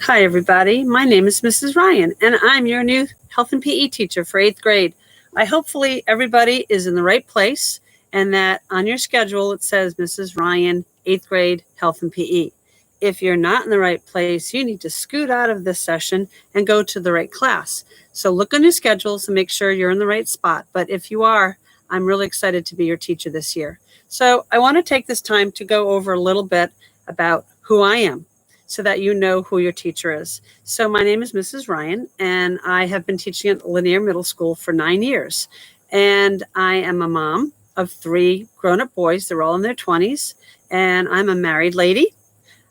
Hi, everybody. My name is Mrs. Ryan, and I'm your new health and PE teacher for 8th grade. Hopefully everybody is in the right place and that on your schedule it says Mrs. Ryan, 8th grade health and PE. If you're not in the right place, you need to scoot out of this session and go to the right class. So look on your schedules and make sure you're in the right spot. But if you are, I'm really excited to be your teacher this year. So I want to take this time to go over a little bit about who I am, so that you know who your teacher is. So my name is Mrs. Ryan, and I have been teaching at Lanier Middle School for 9 years. And I am a mom of 3 grown-up boys. They're all in their 20s, and I'm a married lady.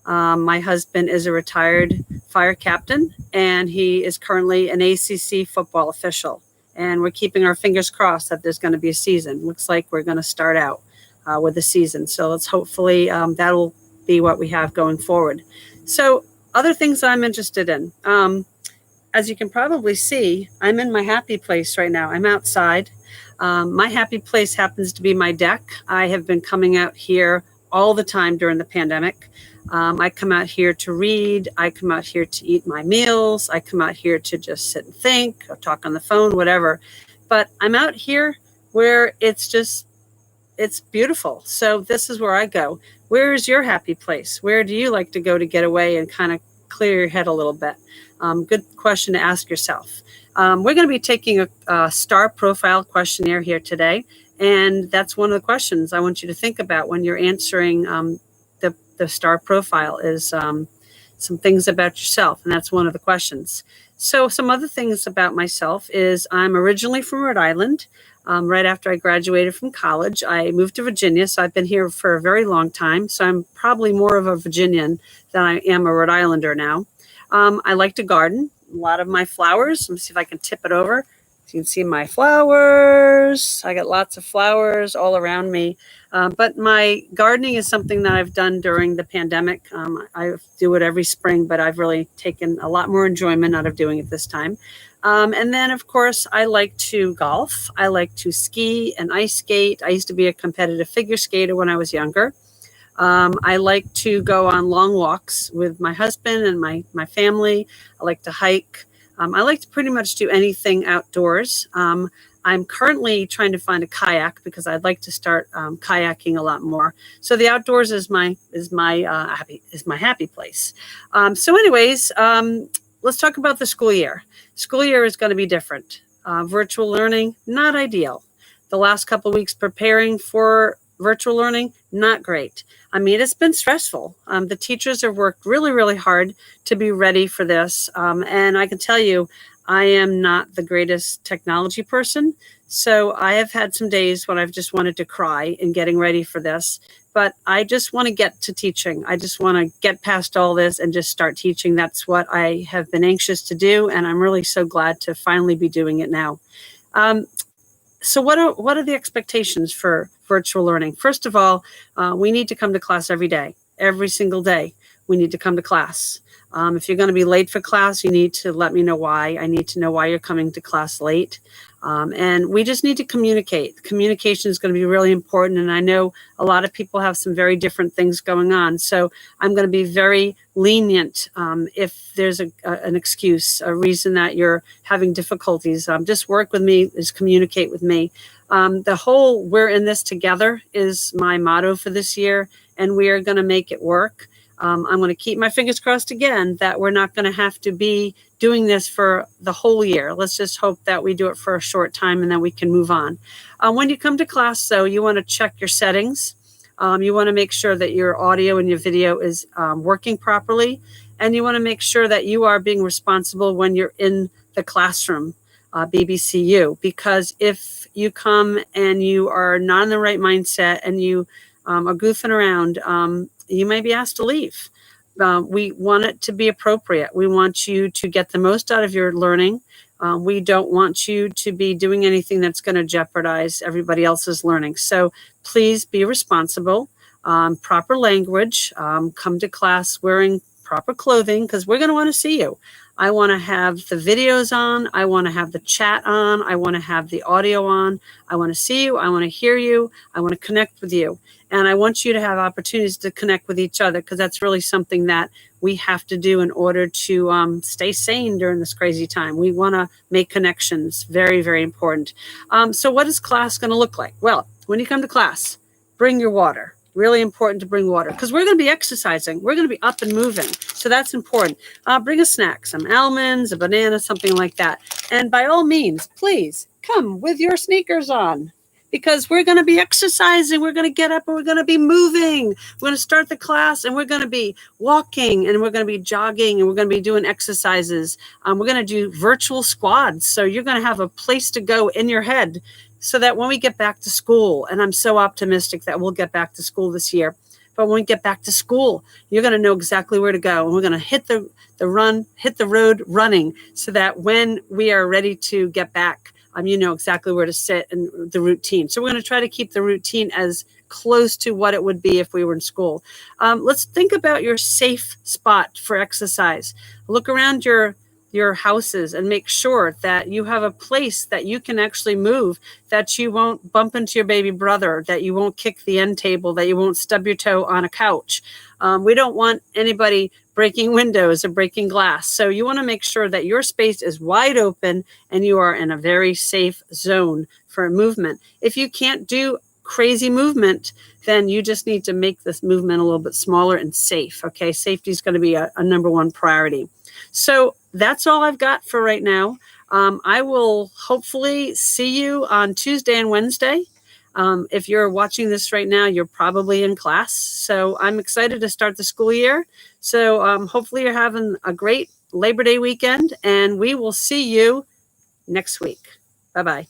My husband is a retired fire captain, and he is currently an ACC football official. And we're keeping our fingers crossed that there's going to be a season. Looks like we're going to start out with a season. So let's hopefully that'll be what we have going forward. So other things I'm interested in. As you can probably see, I'm in my happy place right now. I'm outside. My happy place happens to be my deck. I have been coming out here all the time during the pandemic. I come out here to read. I come out here to eat my meals. I come out here to just sit and think or talk on the phone, whatever. But I'm out here where it's beautiful. So this is where I go. Where is your happy place? Where do you like to go to get away and kind of clear your head a little bit? Good question to ask yourself. We're going to be taking a STAR profile questionnaire here today. And that's one of the questions I want you to think about when you're answering the STAR profile is some things about yourself. And that's one of the questions. So some other things about myself is I'm originally from Rhode Island. Right after I graduated from college, I moved to Virginia. So I've been here for a very long time. So I'm probably more of a Virginian than I am a Rhode Islander now. I like to garden. A lot of my flowers. Let me see if I can tip it over. So you can see my flowers. I got lots of flowers all around me. But my gardening is something that I've done during the pandemic. I do it every spring, but I've really taken a lot more enjoyment out of doing it this time. And then, of course, I like to golf. I like to ski and ice skate. I used to be a competitive figure skater when I was younger. I like to go on long walks with my husband and my family. I like to hike. I like to pretty much do anything outdoors. I'm currently trying to find a kayak because I'd like to start kayaking a lot more. So the outdoors is my happy place. So anyways, let's talk about the school year. School year is going to be different. Virtual learning, not ideal. The last couple of weeks preparing for virtual learning, not great. I mean, it's been stressful. The teachers have worked really, really hard to be ready for this. And I can tell you, I am not the greatest technology person. So I have had some days when I've just wanted to cry in getting ready for this. But I just want to get to teaching. I just want to get past all this and just start teaching. That's what I have been anxious to do. And I'm really so glad to finally be doing it now. So what are the expectations for virtual learning? First of all, we need to come to class every day, every single day. We need to come to class. If you're going to be late for class, you need to let me know why. I need to know why you're coming to class late. And we just need to communicate. Communication is going to be really important. And I know a lot of people have some very different things going on. So I'm going to be very lenient if there's an excuse, a reason that you're having difficulties. Just work with me, just communicate with me. The whole "we're in this together" is my motto for this year, and we are going to make it work. I'm going to keep my fingers crossed again that we're not going to have to be doing this for the whole year. Let's just hope that we do it for a short time and then we can move on. When you come to class, though, you want to check your settings. You want to make sure that your audio and your video is working properly. And you want to make sure that you are being responsible when you're in the classroom, BBCU. Because if you come and you are not in the right mindset and you are goofing around, you may be asked to leave. We want it to be appropriate. We want you to get the most out of your learning. We don't want you to be doing anything that's going to jeopardize everybody else's learning. So please be responsible, proper language, come to class wearing proper clothing because we're going to want to see you. I want to have the videos on. I want to have the chat on. I want to have the audio on. I want to see you. I want to hear you. I want to connect with you. And I want you to have opportunities to connect with each other because that's really something that we have to do in order to stay sane during this crazy time. We want to make connections. Very, very important. So what is class going to look like? Well, when you come to class, bring your water. Really important to bring water because we're going to be exercising. We're going to be up and moving. So that's important. Bring a snack, some almonds, a banana, something like that. And by all means, please come with your sneakers on because we're going to be exercising. We're going to get up and we're going to be moving. We're going to start the class and we're going to be walking and we're going to be jogging and we're going to be doing exercises. We're going to do virtual squads. So you're going to have a place to go in your head so that when we get back to school, and I'm so optimistic that we'll get back to school this year, but when we get back to school, you're going to know exactly where to go. And we're going to hit the road running so that when we are ready to get back, you know exactly where to sit and the routine. So we're going to try to keep the routine as close to what it would be if we were in school. Let's think about your safe spot for exercise. Look around your houses and make sure that you have a place that you can actually move, that you won't bump into your baby brother, that you won't kick the end table, that you won't stub your toe on a couch. We don't want anybody breaking windows or breaking glass. So you want to make sure that your space is wide open and you are in a very safe zone for movement. If you can't do crazy movement, then you just need to make this movement a little bit smaller and safe. Okay, safety is going to be a number one priority. So that's all I've got for right now. I will hopefully see you on Tuesday and Wednesday. If you're watching this right now, you're probably in class. So I'm excited to start the school year. So hopefully you're having a great Labor Day weekend, and we will see you next week. Bye-bye.